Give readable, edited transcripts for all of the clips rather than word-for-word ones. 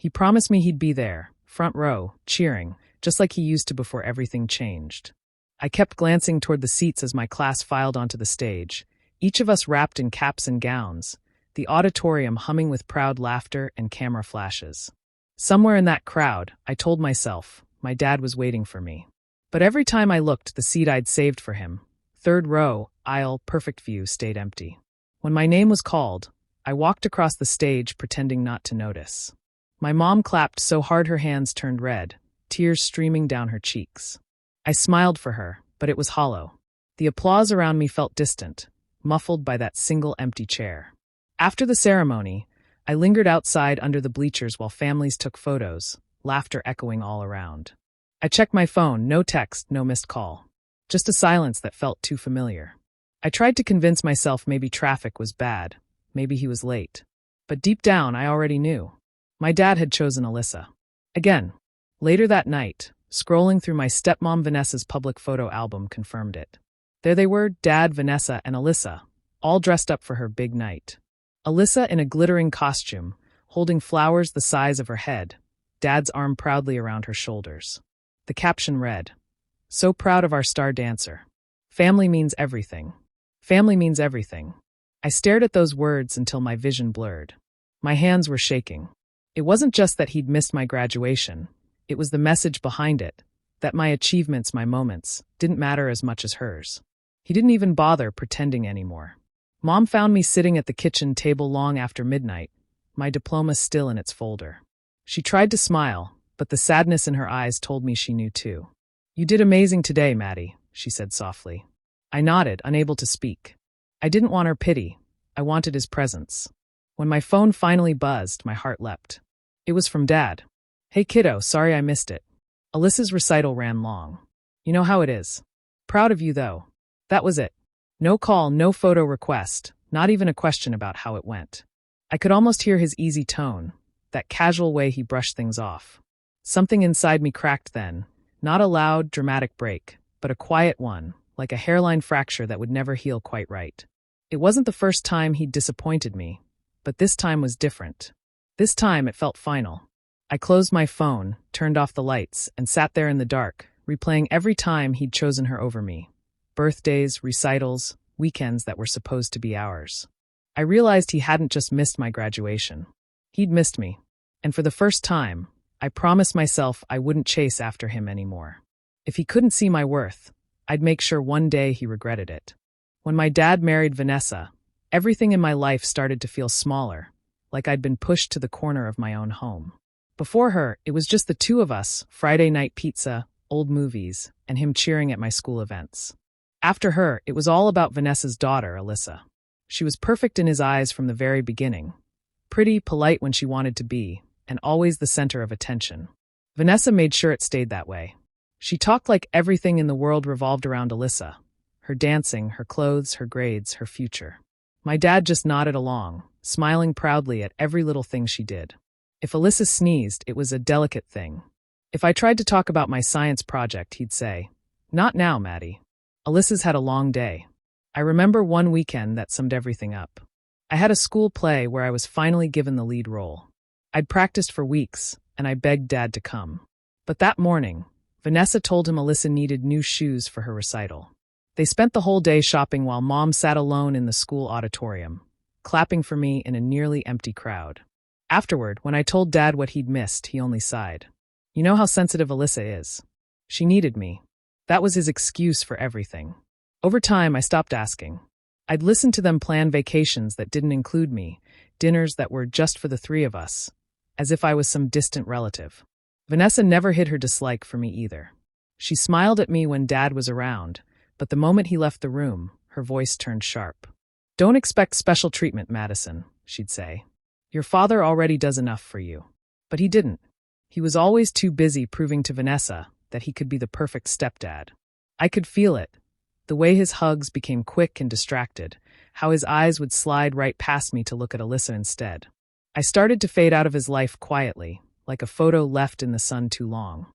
He promised me he'd be there, front row, cheering, just like he used to before everything changed. I kept glancing toward the seats as my class filed onto the stage, each of us wrapped in caps and gowns, the auditorium humming with proud laughter and camera flashes. Somewhere in that crowd, I told myself, my dad was waiting for me. But every time I looked, the seat I'd saved for him, third row, aisle, perfect view, stayed empty. When my name was called, I walked across the stage pretending not to notice. My mom clapped so hard her hands turned red, tears streaming down her cheeks. I smiled for her, but it was hollow. The applause around me felt distant, muffled by that single empty chair. After the ceremony, I lingered outside under the bleachers while families took photos, laughter echoing all around. I checked my phone, no text, no missed call. Just a silence that felt too familiar. I tried to convince myself maybe traffic was bad, maybe he was late. But deep down, I already knew. My dad had chosen Alyssa. Again, later that night, scrolling through my stepmom Vanessa's public photo album confirmed it. There they were, Dad, Vanessa, and Alyssa, all dressed up for her big night. Alyssa in a glittering costume, holding flowers the size of her head, Dad's arm proudly around her shoulders. The caption read, "So proud of our star dancer. Family means everything. Family means everything." I stared at those words until my vision blurred. My hands were shaking. It wasn't just that he'd missed my graduation. It was the message behind it, that my achievements, my moments, didn't matter as much as hers. He didn't even bother pretending anymore. Mom found me sitting at the kitchen table long after midnight, my diploma still in its folder. She tried to smile, but the sadness in her eyes told me she knew too. "You did amazing today, Maddie," she said softly. I nodded, unable to speak. I didn't want her pity. I wanted his presence. When my phone finally buzzed, my heart leapt. It was from Dad. "Hey kiddo, sorry I missed it." Alyssa's recital ran long. "You know how it is. Proud of you though." That was it. No call, no photo request, not even a question about how it went. I could almost hear his easy tone, that casual way he brushed things off. Something inside me cracked then, not a loud, dramatic break, but a quiet one, like a hairline fracture that would never heal quite right. It wasn't the first time he'd disappointed me, but this time was different. This time it felt final. I closed my phone, turned off the lights, and sat there in the dark, replaying every time he'd chosen her over me. Birthdays, recitals, weekends that were supposed to be ours. I realized he hadn't just missed my graduation. He'd missed me. And for the first time, I promised myself I wouldn't chase after him anymore. If he couldn't see my worth, I'd make sure one day he regretted it. When my dad married Vanessa, everything in my life started to feel smaller, like I'd been pushed to the corner of my own home. Before her, it was just the two of us, Friday night pizza, old movies, and him cheering at my school events. After her, it was all about Vanessa's daughter, Alyssa. She was perfect in his eyes from the very beginning. Pretty, polite when she wanted to be, and always the center of attention. Vanessa made sure it stayed that way. She talked like everything in the world revolved around Alyssa. Her dancing, her clothes, her grades, her future. My dad just nodded along, smiling proudly at every little thing she did. If Alyssa sneezed, it was a delicate thing. If I tried to talk about my science project, he'd say, "Not now, Maddie." Alyssa's had a long day. I remember one weekend that summed everything up. I had a school play where I was finally given the lead role. I'd practiced for weeks, and I begged Dad to come. But that morning, Vanessa told him Alyssa needed new shoes for her recital. They spent the whole day shopping while Mom sat alone in the school auditorium, clapping for me in a nearly empty crowd. Afterward, when I told Dad what he'd missed, he only sighed. "You know how sensitive Alyssa is. She needed me." That was his excuse for everything. Over time, I stopped asking. I'd listen to them plan vacations that didn't include me, dinners that were just for the three of us, as if I was some distant relative. Vanessa never hid her dislike for me either. She smiled at me when Dad was around, but the moment he left the room, her voice turned sharp. "Don't expect special treatment, Madison," she'd say. "Your father already does enough for you." But he didn't. He was always too busy proving to Vanessa that he could be the perfect stepdad. I could feel it. The way his hugs became quick and distracted, how his eyes would slide right past me to look at Alyssa instead. I started to fade out of his life quietly, like a photo left in the sun too long.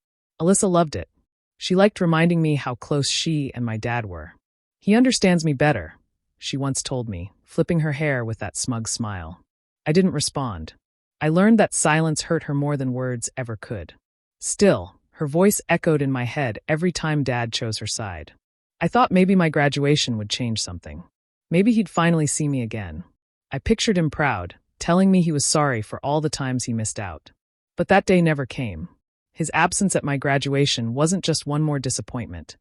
Alyssa loved it. She liked reminding me how close she and my dad were. "He understands me better," she once told me, flipping her hair with that smug smile. I didn't respond. I learned that silence hurt her more than words ever could. Still, her voice echoed in my head every time Dad chose her side. I thought maybe my graduation would change something. Maybe he'd finally see me again. I pictured him proud, telling me he was sorry for all the times he missed out. But that day never came. His absence at my graduation wasn't just one more disappointment.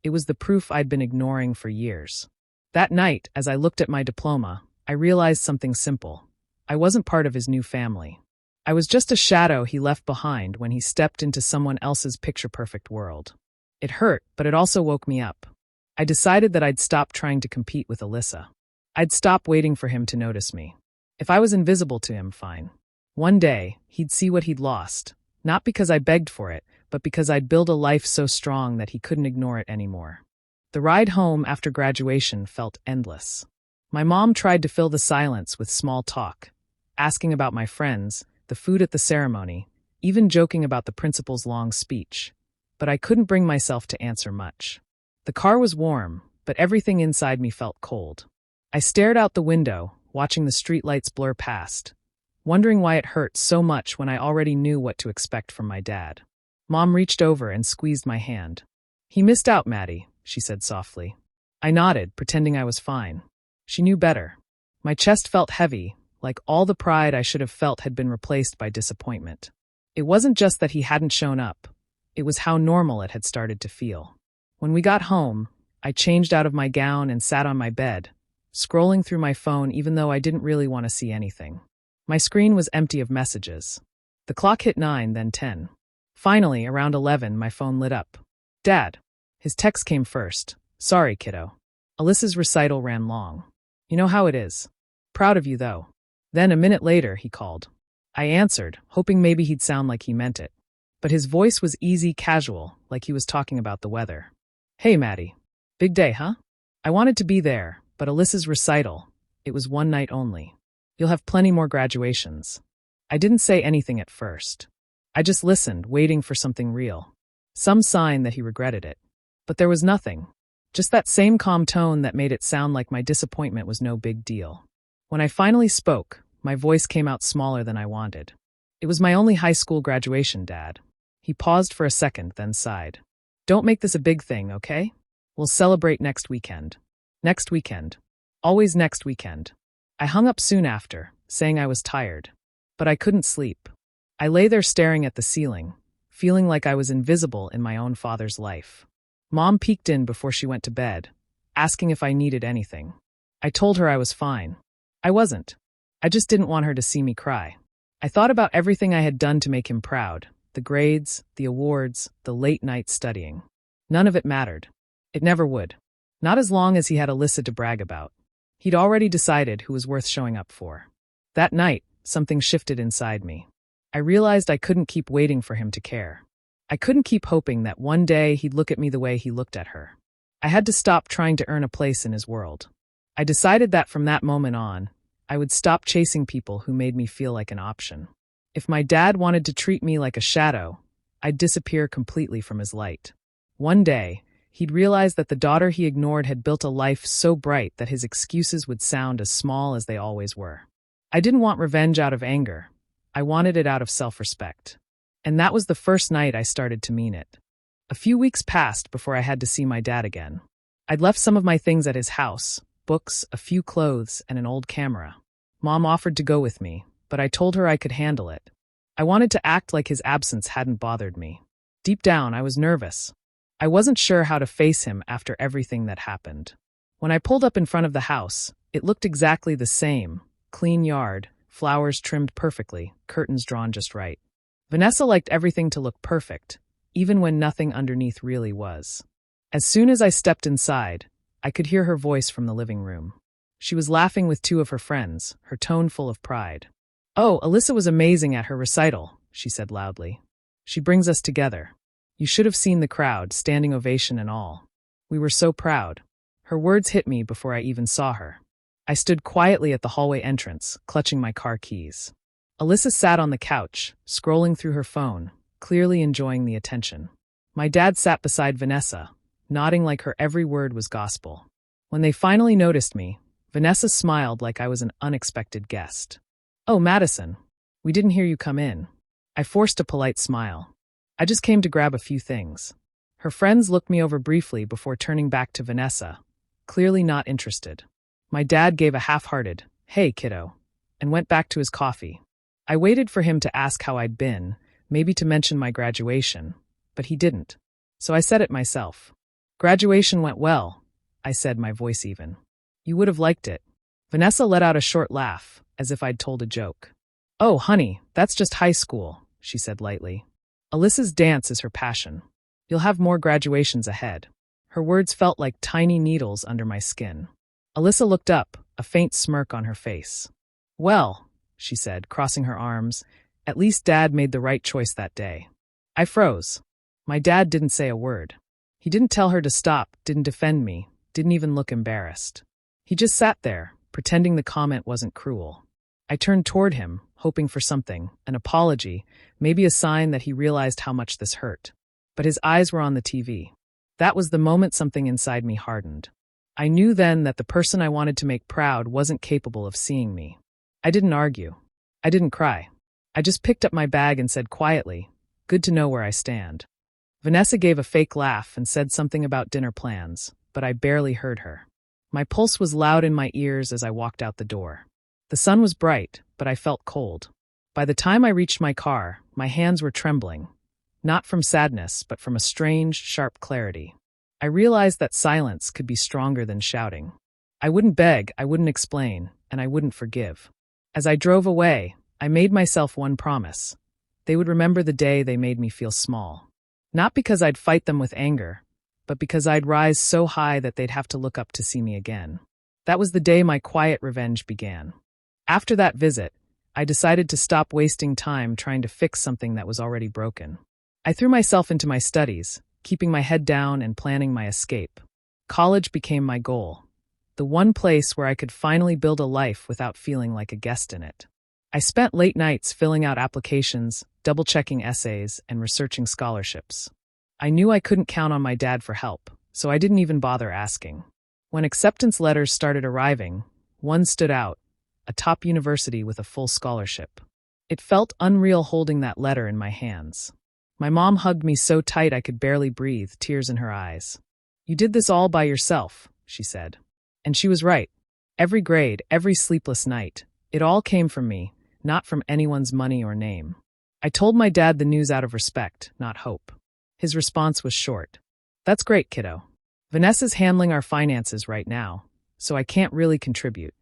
It was the proof I'd been ignoring for years. That night, as I looked at my diploma, I realized something simple. I wasn't part of his new family. I was just a shadow he left behind when he stepped into someone else's picture-perfect world. It hurt, but it also woke me up. I decided that I'd stop trying to compete with Alyssa. I'd stop waiting for him to notice me. If I was invisible to him, fine. One day, he'd see what he'd lost, not because I begged for it, but because I'd built a life so strong that he couldn't ignore it anymore. The ride home after graduation felt endless. My mom tried to fill the silence with small talk, asking about my friends, the food at the ceremony, even joking about the principal's long speech. But I couldn't bring myself to answer much. The car was warm, but everything inside me felt cold. I stared out the window, watching the streetlights blur past, wondering why it hurt so much when I already knew what to expect from my dad. Mom reached over and squeezed my hand. "He missed out, Maddie," she said softly. I nodded, pretending I was fine. She knew better. My chest felt heavy, like all the pride I should have felt had been replaced by disappointment. It wasn't just that he hadn't shown up. It was how normal it had started to feel. When we got home, I changed out of my gown and sat on my bed, scrolling through my phone even though I didn't really want to see anything. My screen was empty of messages. The clock hit 9, then 10. Finally, around 11, my phone lit up. "Dad." His text came first. "Sorry, kiddo. Alyssa's recital ran long. You know how it is. Proud of you, though." Then a minute later, he called. I answered, hoping maybe he'd sound like he meant it. But his voice was easy, casual, like he was talking about the weather. "Hey, Maddie. Big day, huh? I wanted to be there, but Alyssa's recital, it was one night only. You'll have plenty more graduations." I didn't say anything at first. I just listened, waiting for something real. Some sign that he regretted it. But there was nothing. Just that same calm tone that made it sound like my disappointment was no big deal. When I finally spoke, my voice came out smaller than I wanted. "It was my only high school graduation, Dad." He paused for a second, then sighed. "Don't make this a big thing, okay? We'll celebrate next weekend." Next weekend. Always next weekend. I hung up soon after, saying I was tired. But I couldn't sleep. I lay there staring at the ceiling, feeling like I was invisible in my own father's life. Mom peeked in before she went to bed, asking if I needed anything. I told her I was fine. I wasn't. I just didn't want her to see me cry. I thought about everything I had done to make him proud. The grades, the awards, the late nights studying. None of it mattered. It never would. Not as long as he had Alyssa to brag about. He'd already decided who was worth showing up for. That night, something shifted inside me. I realized I couldn't keep waiting for him to care. I couldn't keep hoping that one day he'd look at me the way he looked at her. I had to stop trying to earn a place in his world. I decided that from that moment on, I would stop chasing people who made me feel like an option. If my dad wanted to treat me like a shadow, I'd disappear completely from his light. One day, he'd realize that the daughter he ignored had built a life so bright that his excuses would sound as small as they always were. I didn't want revenge out of anger. I wanted it out of self-respect. And that was the first night I started to mean it. A few weeks passed before I had to see my dad again. I'd left some of my things at his house, books, a few clothes, and an old camera. Mom offered to go with me, but I told her I could handle it. I wanted to act like his absence hadn't bothered me. Deep down, I was nervous. I wasn't sure how to face him after everything that happened. When I pulled up in front of the house, it looked exactly the same. Clean yard, flowers trimmed perfectly, curtains drawn just right. Vanessa liked everything to look perfect, even when nothing underneath really was. As soon as I stepped inside, I could hear her voice from the living room. She was laughing with two of her friends, her tone full of pride. "Oh, Alyssa was amazing at her recital," she said loudly. "She brings us together. You should have seen the crowd, standing ovation and all. We were so proud." Her words hit me before I even saw her. I stood quietly at the hallway entrance, clutching my car keys. Alyssa sat on the couch, scrolling through her phone, clearly enjoying the attention. My dad sat beside Vanessa, nodding like her every word was gospel. When they finally noticed me, Vanessa smiled like I was an unexpected guest. "Oh, Madison. We didn't hear you come in. I forced a polite smile. I just came to grab a few things. Her friends looked me over briefly before turning back to Vanessa, clearly not interested. My dad gave a half-hearted, "Hey, kiddo," and went back to his coffee. I waited for him to ask how I'd been, maybe to mention my graduation, but he didn't. So I said it myself. "Graduation went well," I said, my voice even. "You would have liked it." Vanessa let out a short laugh, as if I'd told a joke. "Oh, honey, that's just high school," she said lightly. "Alyssa's dance is her passion. You'll have more graduations ahead." Her words felt like tiny needles under my skin. Alyssa looked up, a faint smirk on her face. "Well," she said, crossing her arms, "at least Dad made the right choice that day." I froze. My dad didn't say a word. He didn't tell her to stop, didn't defend me, didn't even look embarrassed. He just sat there, pretending the comment wasn't cruel. I turned toward him, hoping for something, an apology, maybe a sign that he realized how much this hurt. But his eyes were on the TV. That was the moment something inside me hardened. I knew then that the person I wanted to make proud wasn't capable of seeing me. I didn't argue. I didn't cry. I just picked up my bag and said quietly, "Good to know where I stand." Vanessa gave a fake laugh and said something about dinner plans, but I barely heard her. My pulse was loud in my ears as I walked out the door. The sun was bright, but I felt cold. By the time I reached my car, my hands were trembling, not from sadness, but from a strange, sharp clarity. I realized that silence could be stronger than shouting. I wouldn't beg, I wouldn't explain, and I wouldn't forgive. As I drove away, I made myself one promise. They would remember the day they made me feel small. Not because I'd fight them with anger, but because I'd rise so high that they'd have to look up to see me again. That was the day my quiet revenge began. After that visit, I decided to stop wasting time trying to fix something that was already broken. I threw myself into my studies, keeping my head down and planning my escape. College became my goal, the one place where I could finally build a life without feeling like a guest in it. I spent late nights filling out applications, double-checking essays, and researching scholarships. I knew I couldn't count on my dad for help, so I didn't even bother asking. When acceptance letters started arriving, one stood out, a top university with a full scholarship. It felt unreal holding that letter in my hands. My mom hugged me so tight I could barely breathe, tears in her eyes. "You did this all by yourself," she said. And she was right. Every grade, every sleepless night, it all came from me, not from anyone's money or name. I told my dad the news out of respect, not hope. His response was short. "That's great, kiddo. Vanessa's handling our finances right now, so I can't really contribute.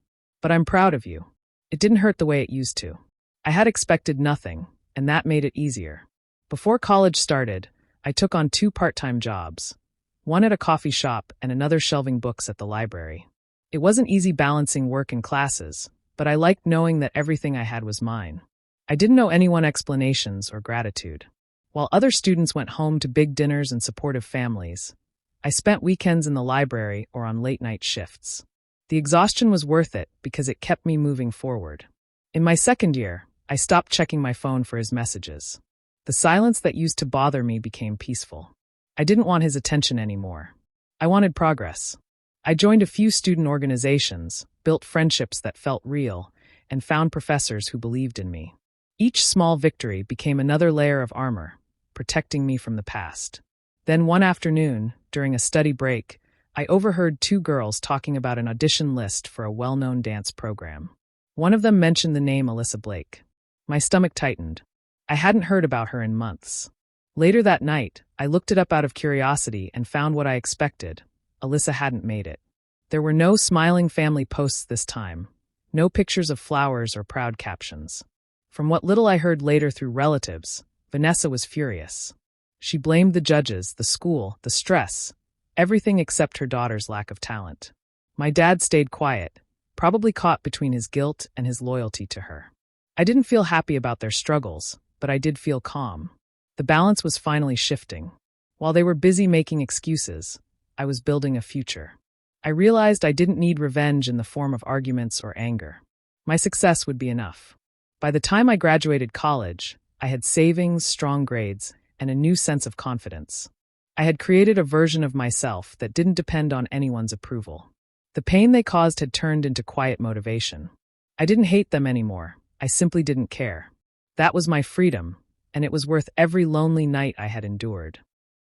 But I'm proud of you. It didn't hurt the way it used to." I had expected nothing, and that made it easier. Before college started, I took on 2 part-time jobs, one at a coffee shop and another shelving books at the library. It wasn't easy balancing work and classes, but I liked knowing that everything I had was mine. I didn't owe anyone explanations or gratitude. While other students went home to big dinners and supportive families, I spent weekends in the library or on late-night shifts. The exhaustion was worth it because it kept me moving forward. In my second year, I stopped checking my phone for his messages. The silence that used to bother me became peaceful. I didn't want his attention anymore. I wanted progress. I joined a few student organizations, built friendships that felt real, and found professors who believed in me. Each small victory became another layer of armor, protecting me from the past. Then one afternoon, during a study break, I overheard 2 girls talking about an audition list for a well-known dance program. One of them mentioned the name Alyssa Blake. My stomach tightened. I hadn't heard about her in months. Later that night, I looked it up out of curiosity and found what I expected. Alyssa hadn't made it. There were no smiling family posts this time, no pictures of flowers or proud captions. From what little I heard later through relatives, Vanessa was furious. She blamed the judges, the school, the stress, everything except her daughter's lack of talent. My dad stayed quiet, probably caught between his guilt and his loyalty to her. I didn't feel happy about their struggles, but I did feel calm. The balance was finally shifting. While they were busy making excuses, I was building a future. I realized I didn't need revenge in the form of arguments or anger. My success would be enough. By the time I graduated college, I had savings, strong grades, and a new sense of confidence. I had created a version of myself that didn't depend on anyone's approval. The pain they caused had turned into quiet motivation. I didn't hate them anymore. I simply didn't care. That was my freedom, and it was worth every lonely night I had endured.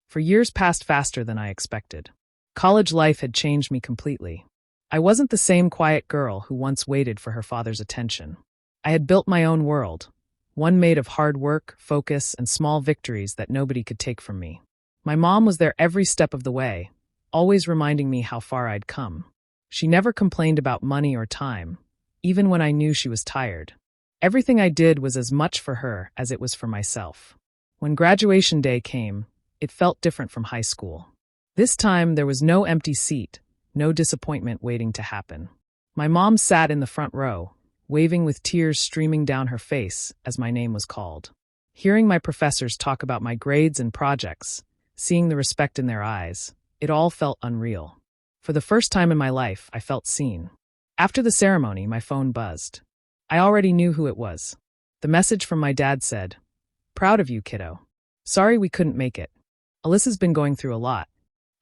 For years passed faster than I expected. College life had changed me completely. I wasn't the same quiet girl who once waited for her father's attention. I had built my own world, one made of hard work, focus, and small victories that nobody could take from me. My mom was there every step of the way, always reminding me how far I'd come. She never complained about money or time, even when I knew she was tired. Everything I did was as much for her as it was for myself. When graduation day came, it felt different from high school. This time, there was no empty seat, no disappointment waiting to happen. My mom sat in the front row, waving with tears streaming down her face as my name was called. Hearing my professors talk about my grades and projects, seeing the respect in their eyes, it all felt unreal. For the first time in my life, I felt seen. After the ceremony, my phone buzzed. I already knew who it was. The message from my dad said, "Proud of you, kiddo. Sorry we couldn't make it. Alyssa's been going through a lot.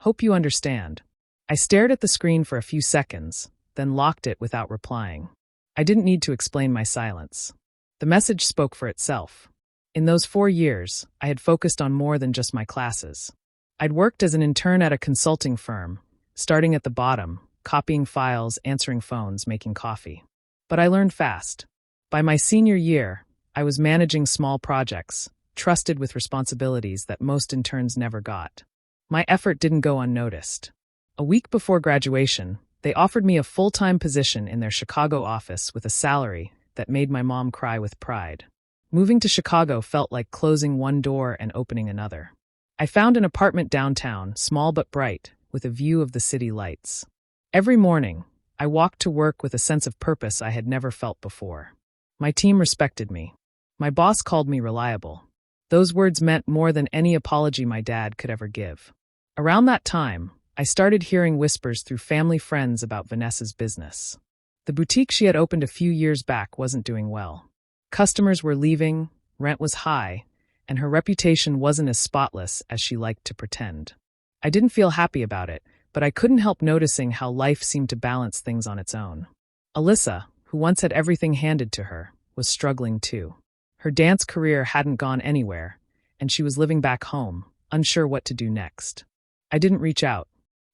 Hope you understand." I stared at the screen for a few seconds, then locked it without replying. I didn't need to explain my silence. The message spoke for itself. In those 4 years, I had focused on more than just my classes. I'd worked as an intern at a consulting firm, starting at the bottom, copying files, answering phones, making coffee. But I learned fast. By my senior year, I was managing small projects, trusted with responsibilities that most interns never got. My effort didn't go unnoticed. A week before graduation, they offered me a full-time position in their Chicago office with a salary that made my mom cry with pride. Moving to Chicago felt like closing one door and opening another. I found an apartment downtown, small but bright, with a view of the city lights. Every morning, I walked to work with a sense of purpose I had never felt before. My team respected me. My boss called me reliable. Those words meant more than any apology my dad could ever give. Around that time, I started hearing whispers through family friends about Vanessa's business. The boutique she had opened a few years back wasn't doing well. Customers were leaving, rent was high, and her reputation wasn't as spotless as she liked to pretend. I didn't feel happy about it, but I couldn't help noticing how life seemed to balance things on its own. Alyssa, who once had everything handed to her, was struggling too. Her dance career hadn't gone anywhere, and she was living back home, unsure what to do next. I didn't reach out.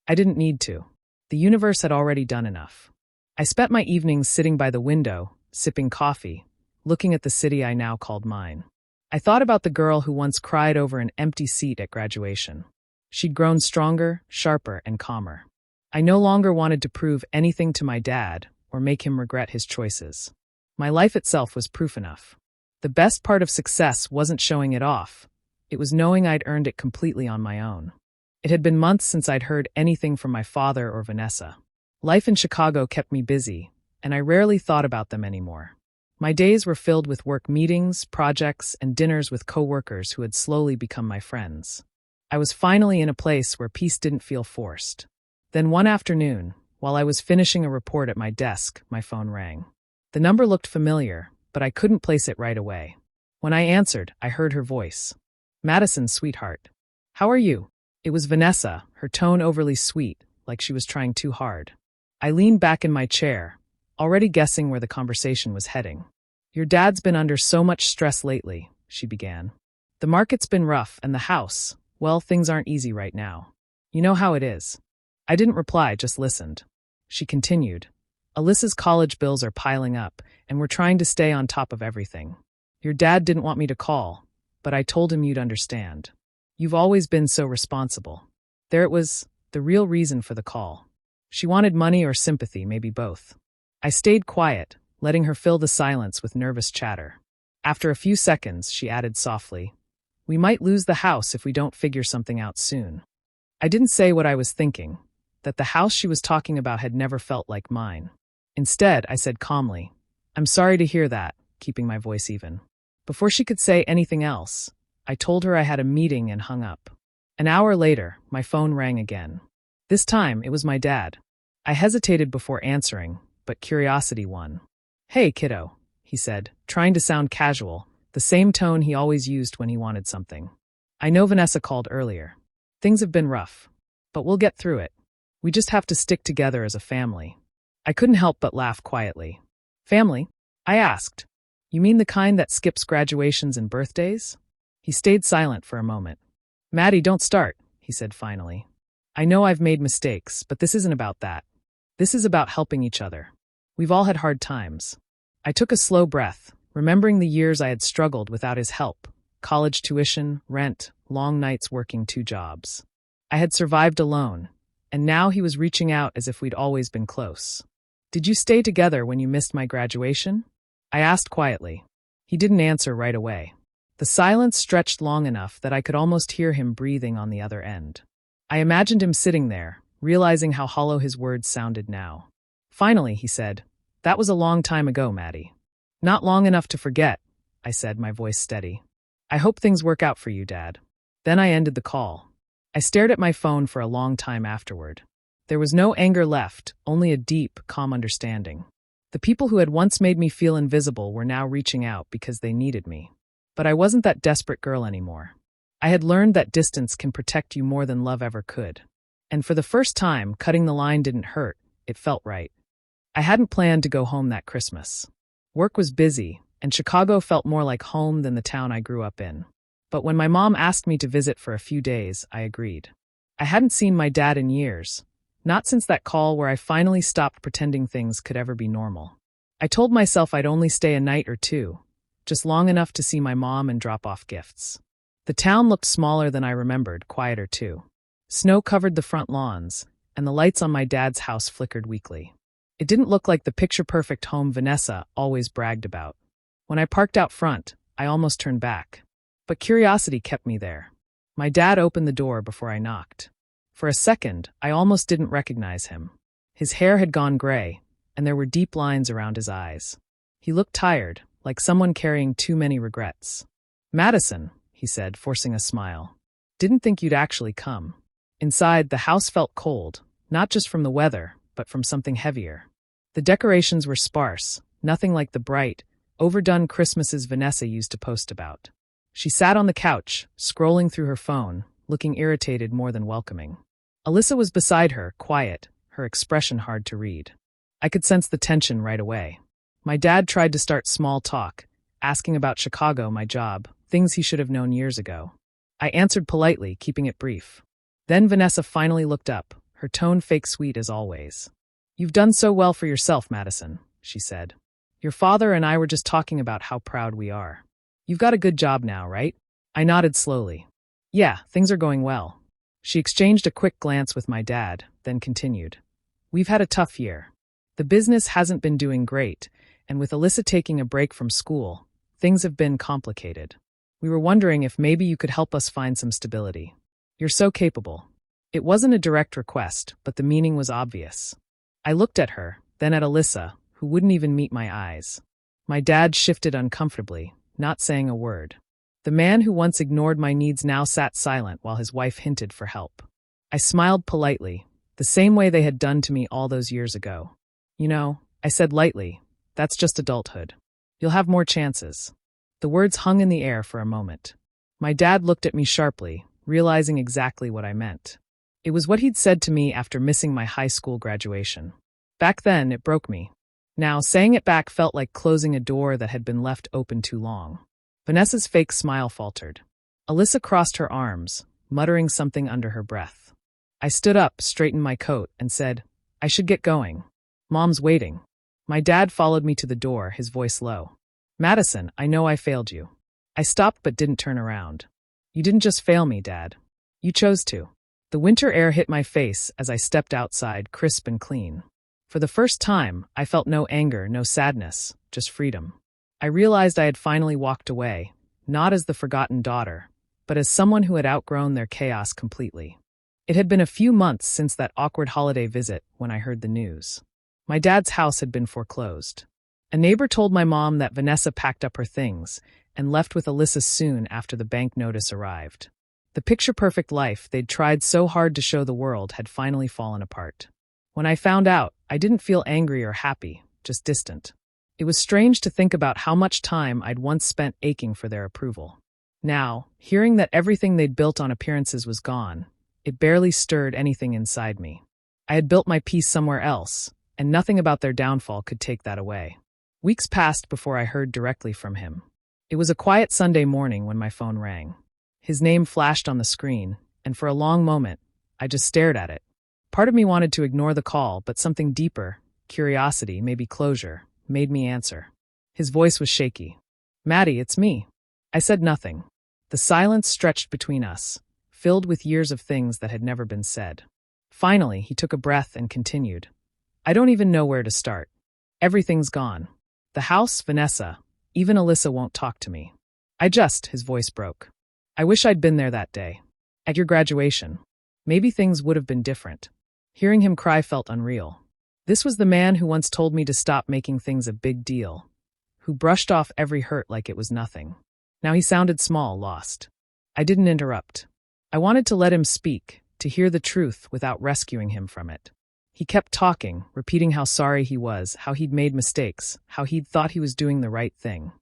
I didn't need to. The universe had already done enough. I spent my evenings sitting by the window, sipping coffee, looking at the city I now called mine. I thought about the girl who once cried over an empty seat at graduation. She'd grown stronger, sharper, and calmer. I no longer wanted to prove anything to my dad or make him regret his choices. My life itself was proof enough. The best part of success wasn't showing it off. It was knowing I'd earned it completely on my own. It had been months since I'd heard anything from my father or Vanessa. Life in Chicago kept me busy, and I rarely thought about them anymore. My days were filled with work meetings, projects, and dinners with coworkers who had slowly become my friends. I was finally in a place where peace didn't feel forced. Then one afternoon, while I was finishing a report at my desk, my phone rang. The number looked familiar, but I couldn't place it right away. When I answered, I heard her voice. "Madison, sweetheart. How are you?" It was Vanessa, her tone overly sweet, like she was trying too hard. I leaned back in my chair, already guessing where the conversation was heading. "Your dad's been under so much stress lately," she began. "The market's been rough, and the house, well, things aren't easy right now. You know how it is." I didn't reply, just listened. She continued, "Alyssa's college bills are piling up, and we're trying to stay on top of everything. Your dad didn't want me to call, but I told him you'd understand. You've always been so responsible." There it was, the real reason for the call. She wanted money or sympathy, maybe both. I stayed quiet, letting her fill the silence with nervous chatter. After a few seconds, she added softly, "We might lose the house if we don't figure something out soon." I didn't say what I was thinking, that the house she was talking about had never felt like mine. Instead, I said calmly, "I'm sorry to hear that," keeping my voice even. Before she could say anything else, I told her I had a meeting and hung up. An hour later, my phone rang again. This time, it was my dad. I hesitated before answering, but curiosity won. "Hey, kiddo," he said, trying to sound casual, the same tone he always used when he wanted something. "I know Vanessa called earlier. Things have been rough, but we'll get through it. We just have to stick together as a family." I couldn't help but laugh quietly. "Family?" I asked. You mean the kind that skips graduations and birthdays? He stayed silent for a moment. Maddie, don't start, he said finally. I know I've made mistakes, but this isn't about that. This is about helping each other. We've all had hard times. I took a slow breath, remembering the years I had struggled without his help. College tuition, rent, long nights working 2 jobs. I had survived alone, and now he was reaching out as if we'd always been close. Did you stay together when you missed my graduation? I asked quietly. He didn't answer right away. The silence stretched long enough that I could almost hear him breathing on the other end. I imagined him sitting there, realizing how hollow his words sounded now. Finally, he said, "That was a long time ago, Maddie." "Not long enough to forget," I said, my voice steady. "I hope things work out for you, Dad." Then I ended the call. I stared at my phone for a long time afterward. There was no anger left, only a deep, calm understanding. The people who had once made me feel invisible were now reaching out because they needed me. But I wasn't that desperate girl anymore. I had learned that distance can protect you more than love ever could. And for the first time, cutting the line didn't hurt, it felt right. I hadn't planned to go home that Christmas. Work was busy, and Chicago felt more like home than the town I grew up in. But when my mom asked me to visit for a few days, I agreed. I hadn't seen my dad in years, not since that call where I finally stopped pretending things could ever be normal. I told myself I'd only stay a night or 2, just long enough to see my mom and drop off gifts. The town looked smaller than I remembered, quieter too. Snow covered the front lawns, and the lights on my dad's house flickered weakly. It didn't look like the picture-perfect home Vanessa always bragged about. When I parked out front, I almost turned back. But curiosity kept me there. My dad opened the door before I knocked. For a second, I almost didn't recognize him. His hair had gone gray, and there were deep lines around his eyes. He looked tired, like someone carrying too many regrets. "Madison," he said, forcing a smile. "Didn't think you'd actually come." Inside, the house felt cold, not just from the weather, but from something heavier. The decorations were sparse, nothing like the bright, overdone Christmases Vanessa used to post about. She sat on the couch, scrolling through her phone, looking irritated more than welcoming. Alyssa was beside her, quiet, her expression hard to read. I could sense the tension right away. My dad tried to start small talk, asking about Chicago, my job, things he should have known years ago. I answered politely, keeping it brief. Then Vanessa finally looked up, her tone fake sweet as always. "You've done so well for yourself, Madison," she said. "Your father and I were just talking about how proud we are. You've got a good job now, right?" I nodded slowly. "Yeah, things are going well." She exchanged a quick glance with my dad, then continued. "We've had a tough year. The business hasn't been doing great, and with Alyssa taking a break from school, things have been complicated. We were wondering if maybe you could help us find some stability. You're so capable." It wasn't a direct request, but the meaning was obvious. I looked at her, then at Alyssa, who wouldn't even meet my eyes. My dad shifted uncomfortably, not saying a word. The man who once ignored my needs now sat silent while his wife hinted for help. I smiled politely, the same way they had done to me all those years ago. "You know," I said lightly, "that's just adulthood. You'll have more chances." The words hung in the air for a moment. My dad looked at me sharply, realizing exactly what I meant. It was what he'd said to me after missing my high school graduation. Back then, it broke me. Now, saying it back felt like closing a door that had been left open too long. Vanessa's fake smile faltered. Alyssa crossed her arms, muttering something under her breath. I stood up, straightened my coat, and said, "I should get going. Mom's waiting." My dad followed me to the door, his voice low. "Madison, I know I failed you." I stopped but didn't turn around. "You didn't just fail me, Dad. You chose to." The winter air hit my face as I stepped outside, crisp and clean. For the first time, I felt no anger, no sadness, just freedom. I realized I had finally walked away, not as the forgotten daughter, but as someone who had outgrown their chaos completely. It had been a few months since that awkward holiday visit when I heard the news. My dad's house had been foreclosed. A neighbor told my mom that Vanessa packed up her things and left with Alyssa soon after the bank notice arrived. The picture-perfect life they'd tried so hard to show the world had finally fallen apart. When I found out, I didn't feel angry or happy, just distant. It was strange to think about how much time I'd once spent aching for their approval. Now, hearing that everything they'd built on appearances was gone, it barely stirred anything inside me. I had built my peace somewhere else, and nothing about their downfall could take that away. Weeks passed before I heard directly from him. It was a quiet Sunday morning when my phone rang. His name flashed on the screen, and for a long moment, I just stared at it. Part of me wanted to ignore the call, but something deeper, curiosity, maybe closure, made me answer. His voice was shaky. "Maddie, it's me." I said nothing. The silence stretched between us, filled with years of things that had never been said. Finally, he took a breath and continued. "I don't even know where to start. Everything's gone. The house, Vanessa, even Alyssa won't talk to me. His voice broke. I wish I'd been there that day. At your graduation. Maybe things would have been different." Hearing him cry felt unreal. This was the man who once told me to stop making things a big deal, who brushed off every hurt like it was nothing. Now he sounded small, lost. I didn't interrupt. I wanted to let him speak, to hear the truth without rescuing him from it. He kept talking, repeating how sorry he was, how he'd made mistakes, how he'd thought he was doing the right thing.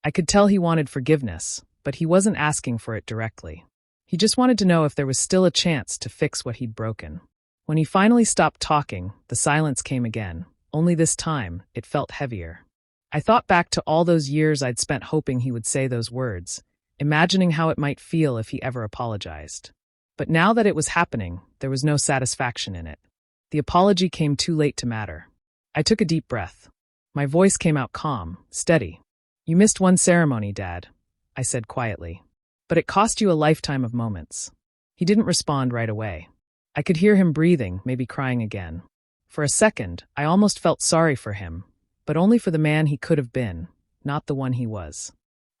I could tell he wanted forgiveness, but he wasn't asking for it directly. He just wanted to know if there was still a chance to fix what he'd broken. When he finally stopped talking, the silence came again, only this time it felt heavier. I thought back to all those years I'd spent hoping he would say those words, imagining how it might feel if he ever apologized. But now that it was happening, there was no satisfaction in it. The apology came too late to matter. I took a deep breath. My voice came out calm, steady. "You missed one ceremony, Dad," I said quietly. "But it cost you a lifetime of moments." He didn't respond right away. I could hear him breathing, maybe crying again. For a second, I almost felt sorry for him, but only for the man he could have been, not the one he was.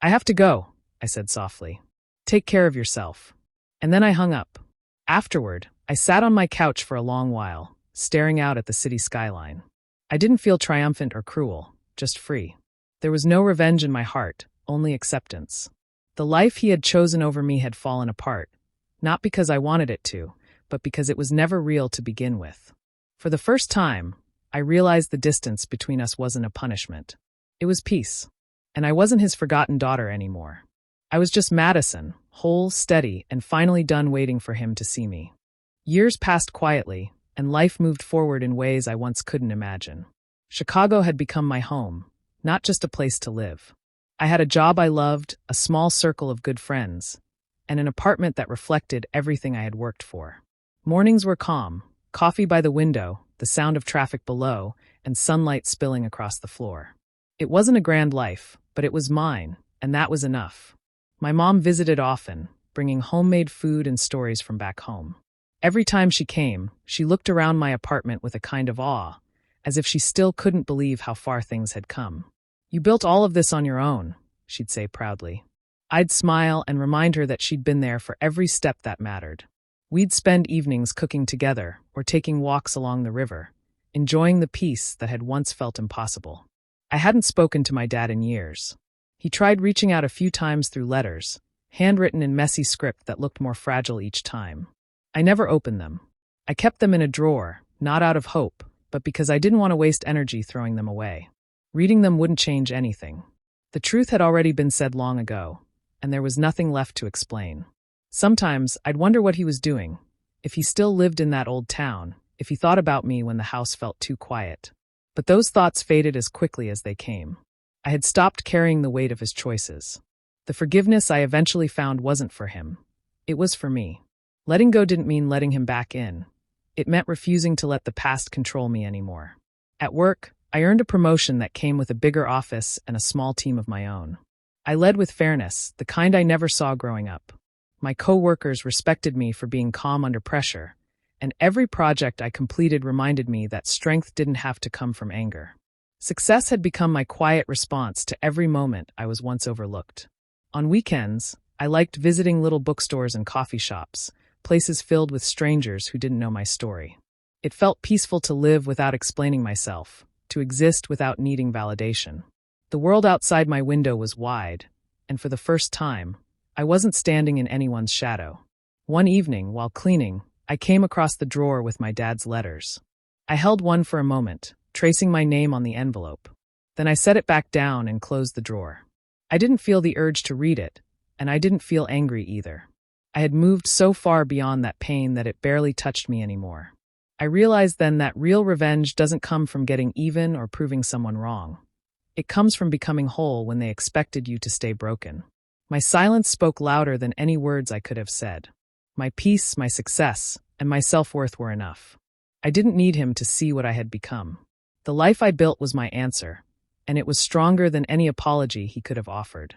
"I have to go," I said softly. "Take care of yourself." And then I hung up. Afterward, I sat on my couch for a long while, staring out at the city skyline. I didn't feel triumphant or cruel, just free. There was no revenge in my heart, only acceptance. The life he had chosen over me had fallen apart, not because I wanted it to, but because it was never real to begin with. For the first time, I realized the distance between us wasn't a punishment. It was peace. And I wasn't his forgotten daughter anymore. I was just Madison, whole, steady, and finally done waiting for him to see me. Years passed quietly, and life moved forward in ways I once couldn't imagine. Chicago had become my home, not just a place to live. I had a job I loved, a small circle of good friends, and an apartment that reflected everything I had worked for. Mornings were calm, coffee by the window, the sound of traffic below, and sunlight spilling across the floor. It wasn't a grand life, but it was mine, and that was enough. My mom visited often, bringing homemade food and stories from back home. Every time she came, she looked around my apartment with a kind of awe, as if she still couldn't believe how far things had come. "You built all of this on your own," she'd say proudly. I'd smile and remind her that she'd been there for every step that mattered. We'd spend evenings cooking together or taking walks along the river, enjoying the peace that had once felt impossible. I hadn't spoken to my dad in years. He tried reaching out a few times through letters, handwritten in messy script that looked more fragile each time. I never opened them. I kept them in a drawer, not out of hope, but because I didn't want to waste energy throwing them away. Reading them wouldn't change anything. The truth had already been said long ago, and there was nothing left to explain. Sometimes I'd wonder what he was doing, if he still lived in that old town, if he thought about me when the house felt too quiet. But those thoughts faded as quickly as they came. I had stopped carrying the weight of his choices. The forgiveness I eventually found wasn't for him. It was for me. Letting go didn't mean letting him back in. It meant refusing to let the past control me anymore. At work, I earned a promotion that came with a bigger office and a small team of my own. I led with fairness, the kind I never saw growing up. My co-workers respected me for being calm under pressure, and every project I completed reminded me that strength didn't have to come from anger. Success had become my quiet response to every moment I was once overlooked. On weekends, I liked visiting little bookstores and coffee shops, places filled with strangers who didn't know my story. It felt peaceful to live without explaining myself, to exist without needing validation. The world outside my window was wide, and for the first time, I wasn't standing in anyone's shadow. One evening, while cleaning, I came across the drawer with my dad's letters. I held one for a moment, tracing my name on the envelope. Then I set it back down and closed the drawer. I didn't feel the urge to read it, and I didn't feel angry either. I had moved so far beyond that pain that it barely touched me anymore. I realized then that real revenge doesn't come from getting even or proving someone wrong. It comes from becoming whole when they expected you to stay broken. My silence spoke louder than any words I could have said. My peace, my success, and my self-worth were enough. I didn't need him to see what I had become. The life I built was my answer, and it was stronger than any apology he could have offered.